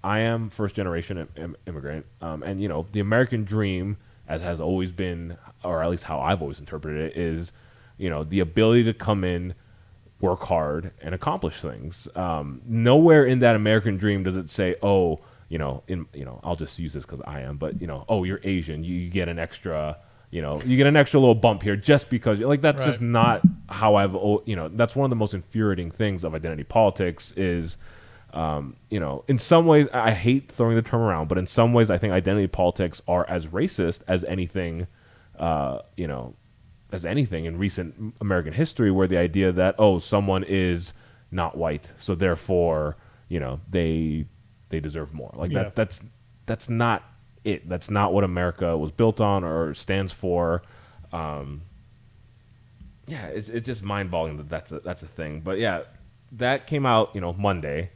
I am first generation immigrant, and the American dream, as has always been, or at least how I've always interpreted it, is the ability to come in, work hard, and accomplish things. Nowhere in that American dream does it say, oh, I'll just use this because I am, but oh, you're Asian, you get an extra. You get an extra little bump here just because, that's just not how that's one of the most infuriating things of identity politics is, in some ways, I hate throwing the term around, but in some ways, I think identity politics are as racist as anything, in recent American history, where the idea that, oh, someone is not white, so therefore, they deserve more. That's not it. That's not what America was built on or stands for. It's just mind-boggling that's a thing. But yeah, that came out Monday,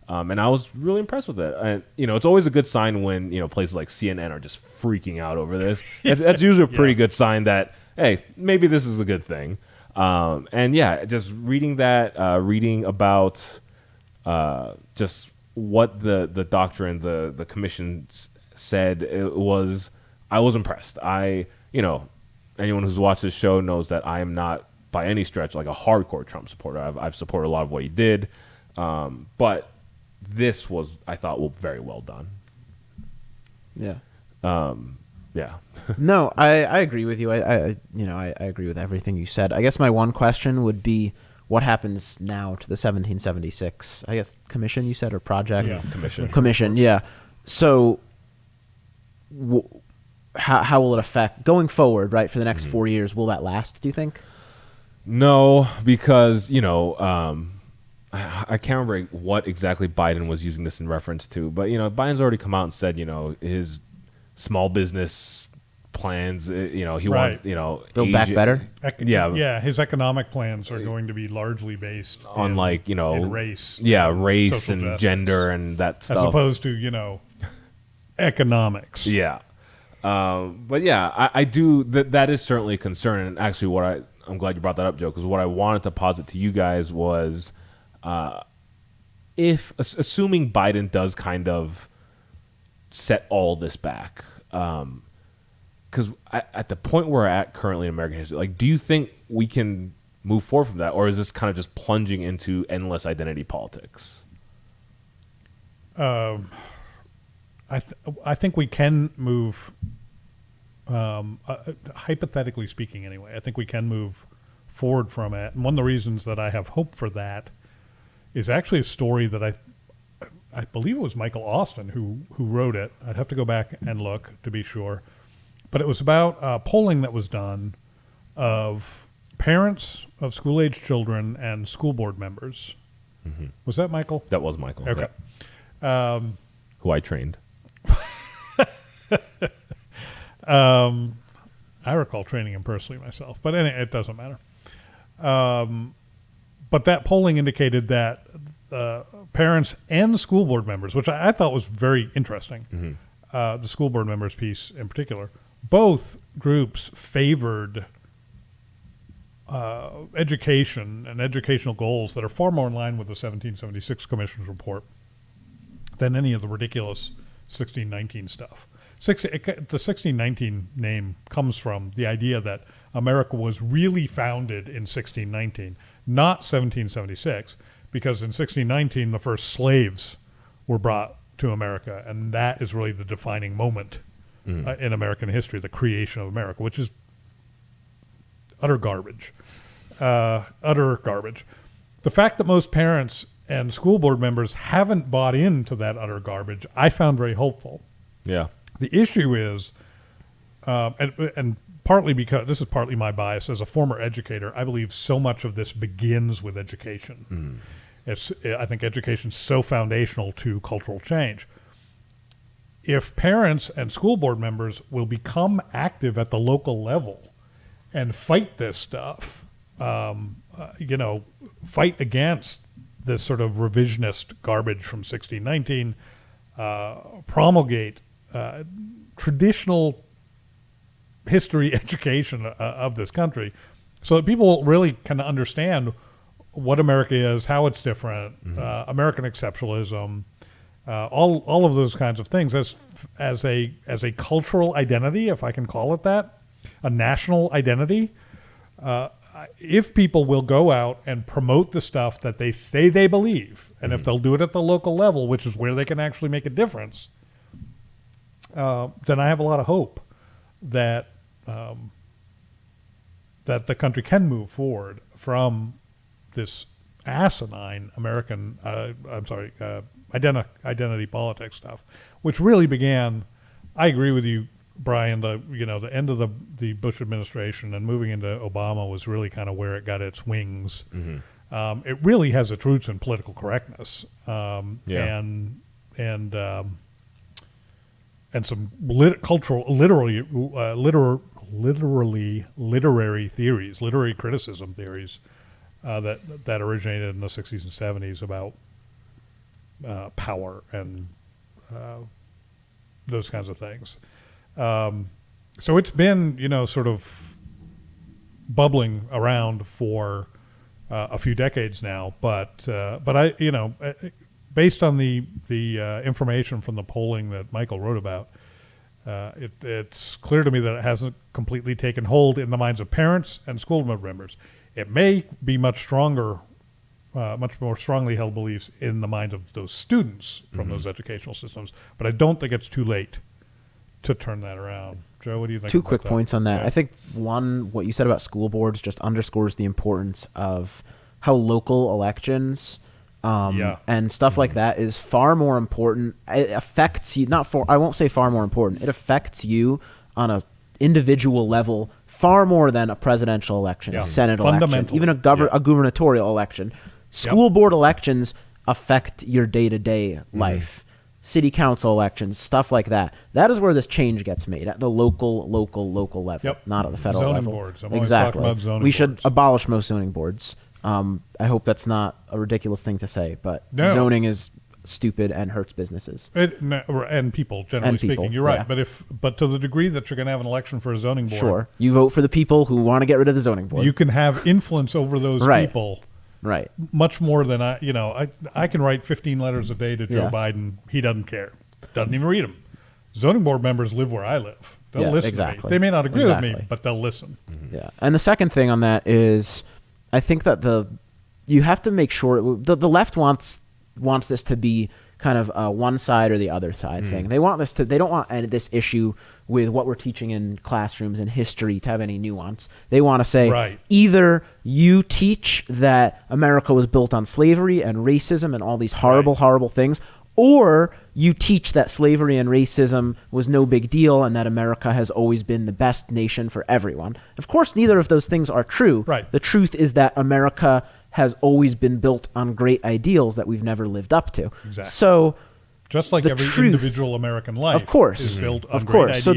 and I was really impressed with it. And it's always a good sign when places like CNN are just freaking out over this. That's usually a pretty good sign that, hey, maybe this is a good thing. And yeah, just reading that, reading about just what the doctrine, the commission said, I was impressed. Anyone who's watched this show knows that I am not by any stretch like a hardcore Trump supporter. I've supported a lot of what he did, but this was, I thought, very well done. Yeah. Yeah. No, I agree with you. I agree with everything you said. I guess my one question would be, what happens now to the 1776, I guess, commission you said, or project? Yeah, commission. Yeah. So how will it affect going forward, right, for the next 4 years? Will that last, do you think? No, because, I can't remember what exactly Biden was using this in reference to, but, Biden's already come out and said, his small business plans, he wants, Build back better? Yeah, his economic plans are going to be largely based on in race. Yeah, race and and gender and that stuff. As opposed to, economics. Yeah. But yeah, I do, that is certainly a concern. And actually I'm glad you brought that up, Joe, because what I wanted to posit to you guys was, assuming Biden does kind of set all this back, because at the point we're at currently in American history, do you think we can move forward from that, or is this kind of just plunging into endless identity politics? I think we can move, hypothetically speaking anyway, I think we can move forward from it. And one of the reasons that I have hope for that is actually a story that I believe it was Michael Austin who wrote it. I'd have to go back and look to be sure. But it was about polling that was done of parents of school-age children and school board members. Mm-hmm. Was that Michael? That was Michael. Okay. Yeah. Who I trained. I recall training him personally myself, but anyway, it doesn't matter. But that polling indicated that parents and school board members, which I thought was very interesting, the school board members piece in particular, both groups favored education and educational goals that are far more in line with the 1776 Commission's report than any of the ridiculous 1619 stuff. The 1619 name comes from the idea that America was really founded in 1619, not 1776, because in 1619 the first slaves were brought to America, and that is really the defining moment in American history, the creation of America, which is utter garbage. Utter garbage. The fact that most parents and school board members haven't bought into that utter garbage, I found very hopeful. Yeah. The issue is, and partly because, this is partly my bias as a former educator, I believe so much of this begins with education. I think education is so foundational to cultural change. If parents and school board members will become active at the local level and fight this stuff, fight against this sort of revisionist garbage from 1619, promulgate traditional history education of this country so that people really can understand what America is, how it's different, American exceptionalism, all of those kinds of things as a cultural identity, if I can call it that, a national identity. If people will go out and promote the stuff that they say they believe, and if they'll do it at the local level, which is where they can actually make a difference, then I have a lot of hope that that the country can move forward from this asinine American, identity politics stuff, which really began. I agree with you, Brian. The end of the Bush administration and moving into Obama was really kind of where it got its wings. It really has its roots in political correctness, and some cultural, literary theories, literary criticism theories that originated in the 60s and 70s about power and those kinds of things. So it's been, sort of bubbling around for a few decades now. But I, based on the information from the polling that Michael wrote about, it's clear to me that it hasn't completely taken hold in the minds of parents and school board members. It may be much more strongly held beliefs in the minds of those students from those educational systems. But I don't think it's too late to turn that around. Joe, what do you think? Two quick that? points on that. Yeah. I think one, what you said about school boards just underscores the importance of how local elections and stuff like that is far more important. It affects you, I won't say far more important. It affects you on a individual level far more than a presidential election, a Senate election, even a gubernatorial election. School board elections affect your day-to-day life. City council elections, stuff like that. That is where this change gets made, at the local level, not at the federal zoning level. Boards. I'm Exactly. always talking about zoning we should boards. abolish most zoning boards. I hope that's not a ridiculous thing to say, but zoning is stupid and hurts businesses. And people, generally speaking. You're right. Yeah. But to the degree that you're going to have an election for a zoning board, Sure. You vote for the people who want to get rid of the zoning board. you can have influence over those people. Right. Much more than I can write 15 letters a day to Joe Biden. He doesn't care. Doesn't even read them. Zoning board members live where I live. They'll listen to me. They may not agree with me, but they'll listen. Yeah. And the second thing on that is, I think that you have to make sure the left wants this to be kind of a one side or the other side thing. They don't want this issue with what we're teaching in classrooms and history to have any nuance. They want to say either you teach that America was built on slavery and racism and all these horrible, horrible things, or you teach that slavery and racism was no big deal and that America has always been the best nation for everyone. Of course, neither of those things are true. Right. The truth is that America has always been built on great ideals that we've never lived up to. Exactly. So just like every individual American life is built on great ideals. So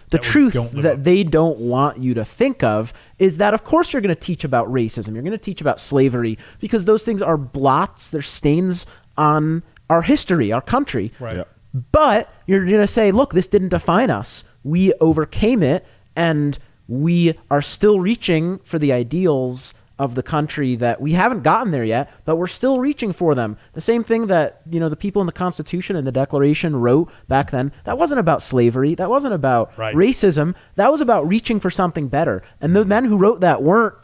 the truth that they don't want you to think of is that, of course, you're going to teach about racism. You're going to teach about slavery because those things are blots. They're stains on our history, our country. Right. Yeah. But you're going to say, look, this didn't define us. We overcame it, and we are still reaching for the ideals of the country that we haven't gotten there yet, but we're still reaching for them. The same thing that, the people in the Constitution and the Declaration wrote back then, that wasn't about slavery. That wasn't about racism. That was about reaching for something better. And the men who wrote that weren't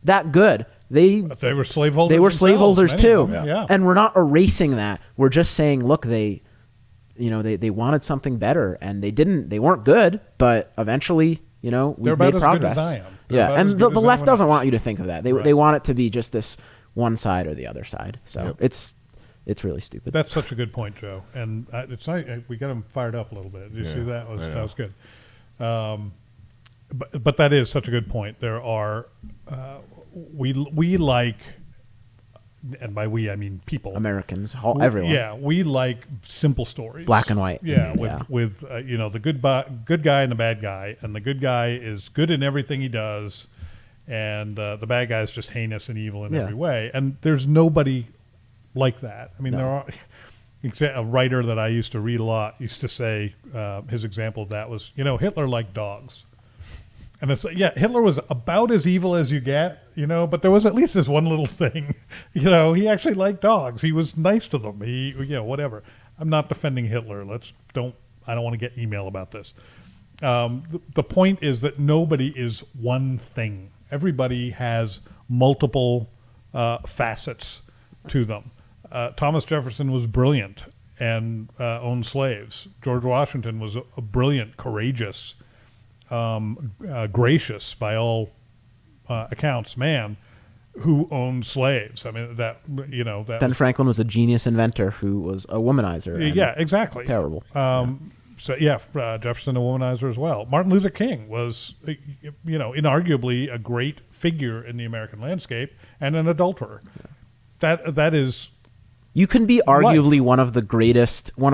that good. They were slaveholders. They were slaveholders too. Yeah. And we're not erasing that. We're just saying, look, they wanted something better, and they weren't good, but eventually, we've made progress. Good as I am. And the left doesn't want you to think of that. They want it to be just this one side or the other side. So it's really stupid. That's such a good point, Joe. And it's nice. We got him fired up a little bit. Did you see that? That was good. But that is such a good point. There are we like, and by we I mean people, Americans, everyone. Yeah, we like simple stories, black and white. Yeah, with the good guy and the bad guy, and the good guy is good in everything he does, and the bad guy is just heinous and evil in every way. And there's nobody like that. I mean, there are. A writer that I used to read a lot used to say his example of that was, Hitler liked dogs. And it's Hitler was about as evil as you get, but there was at least this one little thing, he actually liked dogs. He was nice to them. He, whatever. I'm not defending Hitler. I don't want to get email about this. The point is that nobody is one thing. Everybody has multiple facets to them. Thomas Jefferson was brilliant and owned slaves. George Washington was a brilliant, courageous, gracious by all accounts man who owned slaves. I mean, that Ben Franklin was a genius inventor who was a womanizer. and yeah, exactly. Terrible. So Jefferson a womanizer as well. Martin Luther King was, inarguably a great figure in the American landscape and an adulterer. That is. You can be arguably one of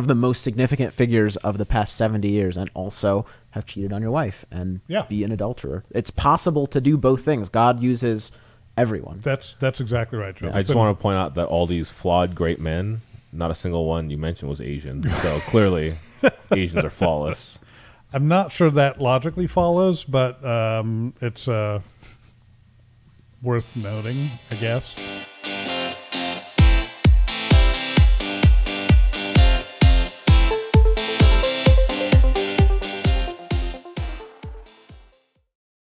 the most significant figures of the past 70 years and also have cheated on your wife and be an adulterer. It's possible to do both things. God uses everyone. That's exactly right, Joe. I just want to point out that all these flawed great men, not a single one you mentioned was Asian. So clearly Asians are flawless. I'm not sure that logically follows, but it's worth noting, I guess.